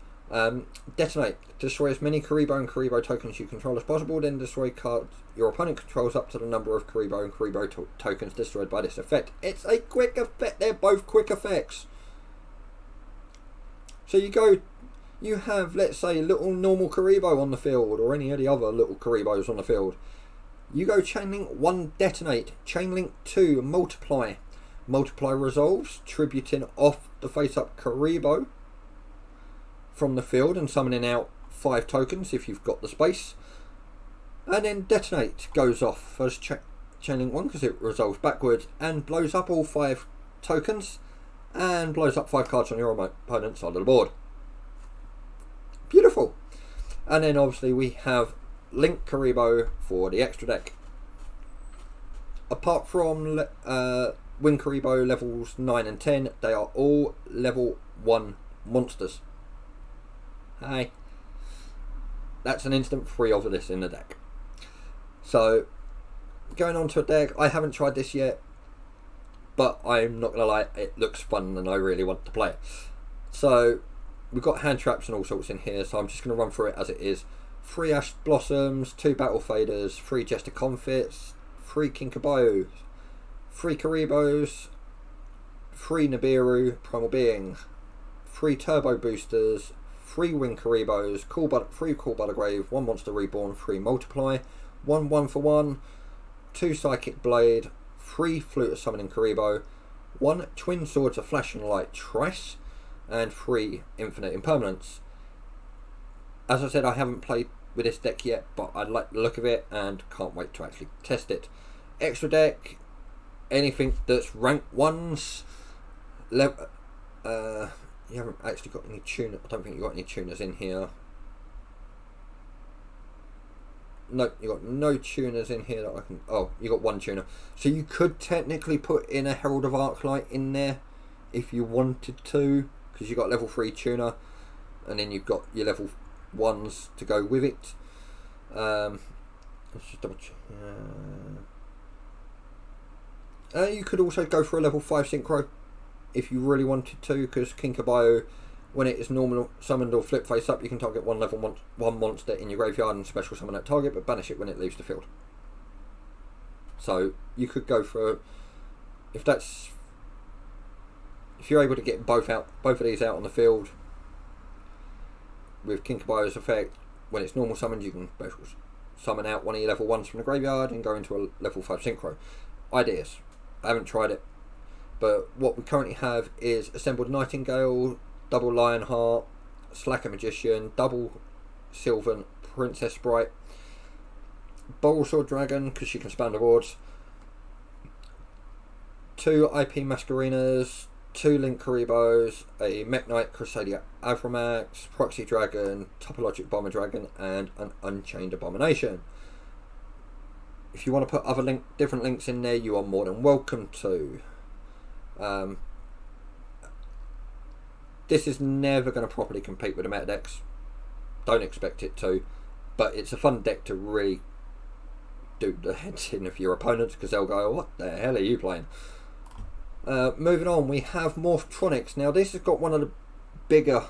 Detonate, destroy as many Kuribo and Kuribo tokens you control as possible, then destroy cards your opponent controls up to the number of Kuribo and Kuribo tokens destroyed by this effect. It's a quick effect, they're both quick effects. So you have, let's say, a little normal Kuribo on the field, or any of the other little Kuribos on the field. You go Chainlink 1 Detonate, Chainlink 2 Multiply. Multiply resolves, tributing off the face-up Kuribo from the field and summoning out 5 tokens if you've got the space. And then Detonate goes off as Chainlink 1 because it resolves backwards and blows up all 5 tokens and blows up 5 cards on your opponent's side of the board. Beautiful. And then obviously we have Link Kuribo for the extra deck. Apart from Wing Kuribo levels 9 and 10, they are all level 1 monsters. Hi. That's an instant free of this in the deck. So, going on to a deck, I haven't tried this yet, but I'm not going to lie, it looks fun and I really want to play it. So, we've got hand traps and all sorts in here, so I'm just going to run through it as it is. 3 Ash Blossoms, 2 Battle Faders, 3 Jester Confits, 3 Kinkabos, 3 Kuribos, 3 Nibiru, Primal Being, 3 Turbo Boosters, 3 Wing Kuribos, 3 Call by the Grave, 1 Monster Reborn, 3 Multiply, 1 1-for-1, 2 Psychic Blade, 3 Flute of Summoning Kuribo, 1 Twin Swords of Flash and Light Trice, and 3 Infinite Impermanence. As I said, I haven't played with this deck yet, but I like the look of it and can't wait to actually test it. Extra deck, anything that's rank 1s, you haven't actually got any tuner. I don't think you've got any tuners in here. No, you've got no tuners in here that I can... Oh, you got 1 tuner. So you could technically put in a Herald of Arclight in there if you wanted to, because you've got level 3 tuner, and then you've got your level 1s to go with it. Let's just double check. You could also go for a level 5 synchro if you really wanted to, because Kinkabio, when it is normal summoned or flip face up, you can target 1 level 1 monster in your graveyard and special summon that target, but banish it when it leaves the field. So you could go for, if you're able to get both of these out on the field with Kinkabio's effect, when it's normal summoned, you can summon out one of your level 1s from the graveyard and go into a level 5 synchro. Ideas. I haven't tried it, but what we currently have is Assembled Nightingale, double Lionheart, Slacker Magician, double Sylvan Princess Sprite, Boral Sword Dragon, because she can span the boards, 2 IP Masquerinas, 2 Link Kuribos, a Mech Knight Crusadia Avramax, Proxy Dragon, Topologic Bomber Dragon, and an Unchained Abomination. If you want to put different links in there, you are more than welcome to. This is never going to properly compete with the meta decks. Don't expect it to. But it's a fun deck to really do the heads in of your opponents, because they'll go, what the hell are you playing? Moving on, we have Morphtronics. Now this has got one of the bigger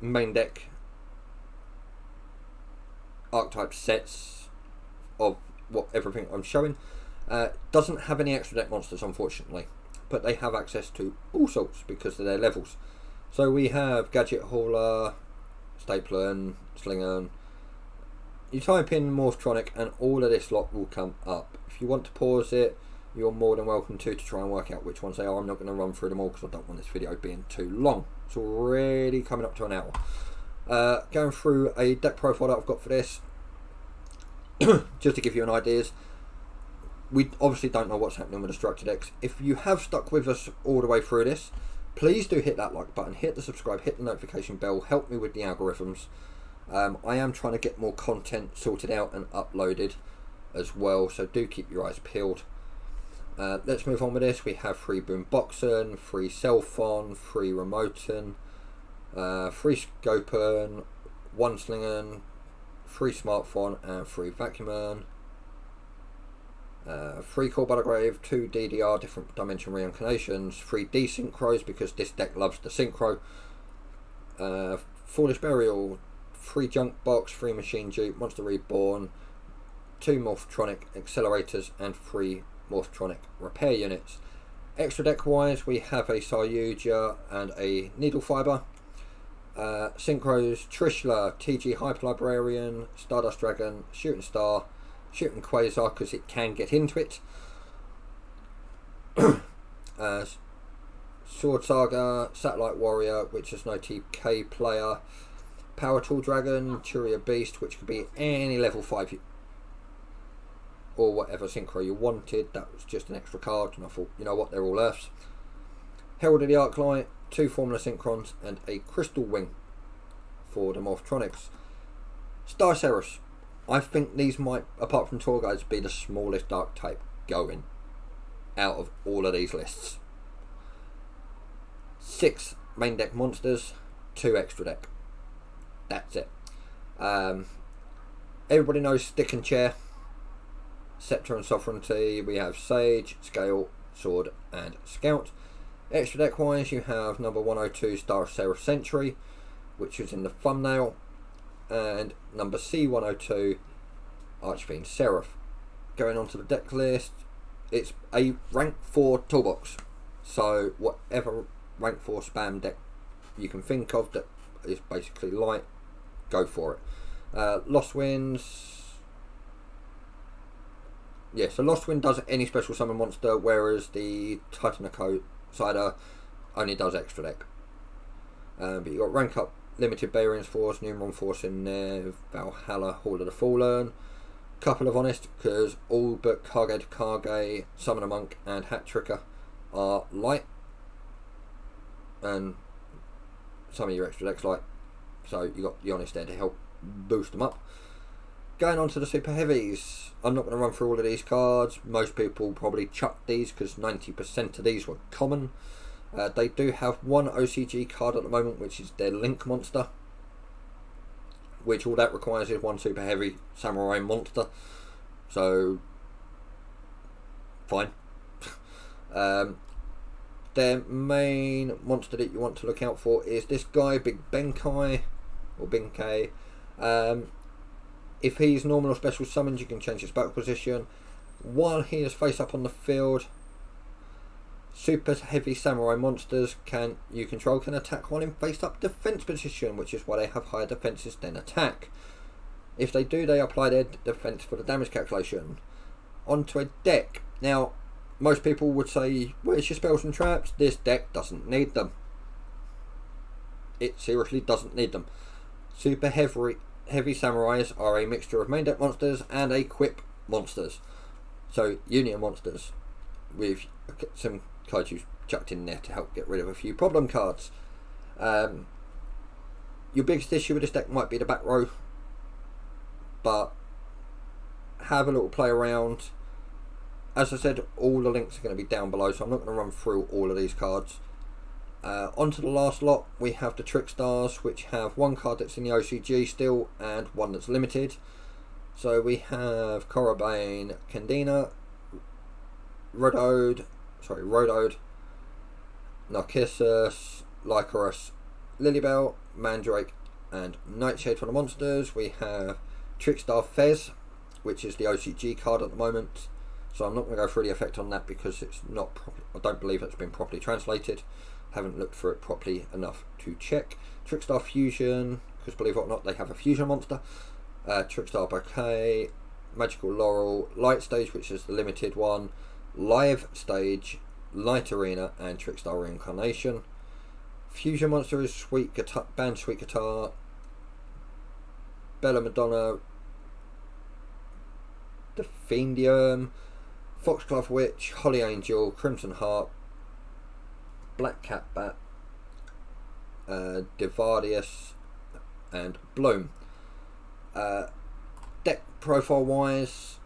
main deck archetype sets of everything I'm showing. Doesn't have any extra deck monsters, unfortunately, but they have access to all sorts because of their levels. So we have Gadget Hauler, Stapler, and Slinger. You type in Morphtronic and all of this lot will come up. If you want to pause it, you're more than welcome to try and work out which ones they are. I'm not going to run through them all because I don't want this video being too long. It's already coming up to an hour. Going through a deck profile that I've got for this, just to give you an idea. We obviously don't know what's happening with the structure decks. If you have stuck with us all the way through this, please do hit that like button, hit the subscribe, hit the notification bell, help me with the algorithms. I am trying to get more content sorted out and uploaded as well, so do keep your eyes peeled. Let's move on with this. We have 3 Boomboxen, 3 Cellphon, 3 Remoten, 3 Scopen, 1 Slingen, 3 Smartphone, and 3 Vacuumen. 3 Call by the Grave, 2 DDR, different dimension reincarnations, 3 Desynchros because this deck loves the synchro, Foolish Burial, 3 Junk Box, 3 Machine Dupe, Monster Reborn, 2 Morphtronic Accelerators, and 3 Morphtronic Repair Units. Extra deck wise, we have a Saryuja and a Needle Fiber. Synchros, Trishula, TG Hyper Librarian, Stardust Dragon, Shooting Star, Shooting Quasar because it can get into it. Sword Saga, Satellite Warrior, which is no TK player, Power Tool Dragon, Churia Beast, which could be any level 5 or whatever synchro you wanted. That was just an extra card, and I thought, you know what, they're all Earths. Herald of the Arclight, 2 Formula Synchrons, and a Crystal Wing for the Morphtronics. Starceros. I think these might, apart from Tour Guides, be the smallest archetype going out of all of these lists. 6 main deck monsters, 2 extra deck. That's it. Everybody knows Stick and Chair, Scepter and Sovereignty. We have Sage, Scale, Sword and Scout. Extra deck wise, you have number 102 Star of Seraph Sentry, which is in the thumbnail, and number C102 Archfiend Seraph. Going on to the deck list, it's a rank 4 toolbox, so whatever rank 4 spam deck you can think of that is basically light, go for it. Lost Winds, yeah, so Lost Wind does any special summon monster, whereas the Titanico Cider only does extra deck. But you got rank up Limited Barian's Force, Numeron Force in there, Valhalla, Hall of the Fallen, couple of Honest, because all but Kage to Kage, Summoner Monk and Hat Tricker are light, and some of your extra decks light, so you got the Honest there to help boost them up. Going on to the super heavies, I'm not going to run through all of these cards. Most people probably chucked these because 90% of these were common. They do have one OCG card at the moment, which is their Link monster, which all that requires is one super heavy samurai monster, so fine. Their main monster that you want to look out for is this guy, Big Benkai, or Benkei. If he's normal or special summoned, you can change his battle position. While he is face up on the field, super heavy samurai monsters you control can attack while in face up defense position, which is why they have higher defenses than attack. If they do, they apply their defense for the damage calculation. Onto a deck. Now, most people would say, where's your spells and traps? This deck doesn't need them. It seriously doesn't need them. Super heavy samurais are a mixture of main deck monsters and equip monsters. So, union monsters with some kaiju chucked in there to help get rid of a few problem cards. Your biggest issue with this deck might be the back row, but have a little play around. As I said, all the links are going to be down below, so I'm not going to run through all of these cards. Onto the last lot, we have the Trickstars, which have one card that's in the OCG still and one that's limited. So we have Corabane, Candina, Rodode, Narcissus, Lycoris, Lilybell, Mandrake and Nightshade for the monsters. We have Trickstar Fez, which is the OCG card at the moment, so I'm not going to go through the effect on that because it's not I don't believe it's been properly translated. Haven't looked for it properly enough to check. Trickstar Fusion, because believe it or not they have a fusion monster. Trickstar Bouquet, Magical Laurel, Light Stage, which is the limited one, Live Stage, Light Arena and Trickstar Reincarnation. Fusion monster is Sweet Guitar, Band Sweet Guitar, Bella Madonna, Defendium, Foxglove Witch, Holly Angel, Crimson Heart, Black Cat Bat, Divardius and Bloom. Deck profile wise,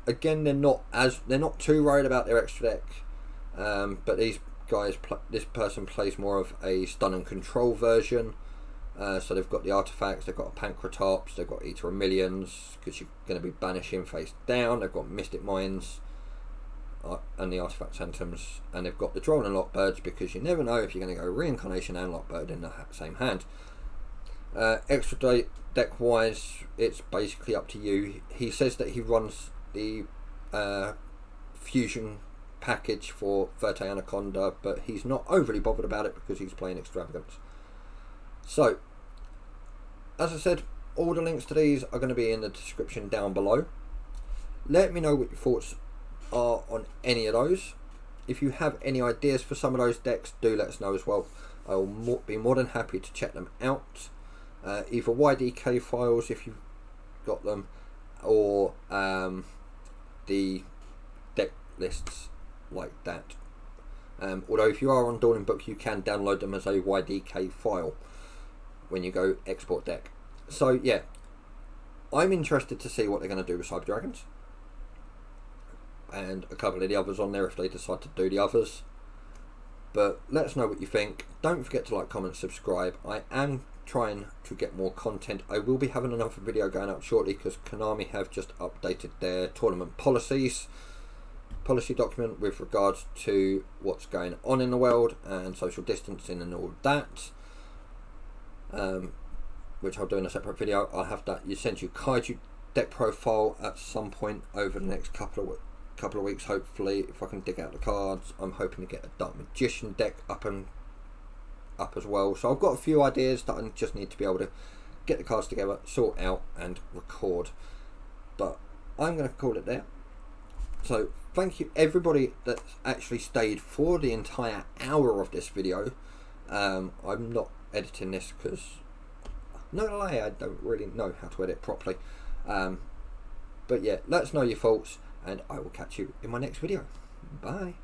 again they're not too worried about their extra deck, but these guys, this person plays more of a stun and control version. So they've got the artifacts, they've got a Pancratops, they've got Eater of Millions because you're going to be banishing face down. They've got Mystic Mines and the artifact Phantoms, and they've got the Droll and Lockbirds because you never know if you're going to go Reincarnation and Lockbird in the same hand. Extra deck wise, it's basically up to you. He says that he runs the fusion package for Verte Anaconda, but he's not overly bothered about it because he's playing Extravagance. So, as I said, all the links to these are going to be in the description down below. Let me know what your thoughts are on any of those. If you have any ideas for some of those decks, do let us know as well. I will be more than happy to check them out. Either YDK files if you've got them, or the deck lists like that. Although if you are on Dawning Book, you can download them as a YDK file when you go export deck. So yeah, I'm interested to see what they're going to do with Cyber Dragons and a couple of the others on there if they decide to do the others. But let us know what you think. Don't forget to like, comment, subscribe. I am trying to get more content. I will be having another video going up shortly because Konami have just updated their tournament policy document with regards to what's going on in the world and social distancing and all that, which I'll do in a separate video. I'll have that. You send you Kaiju deck profile at some point over the next couple of weeks, hopefully, if I can dig out the cards. I'm hoping to get a Dark Magician deck up as well. So I've got a few ideas that I just need to be able to get the cards together, sort out and record. But I'm going to call it there. So thank you everybody that's actually stayed for the entire hour of this video. I'm not editing this because, not gonna lie, I don't really know how to edit properly. But yeah, let us know your thoughts and I will catch you in my next video. Bye.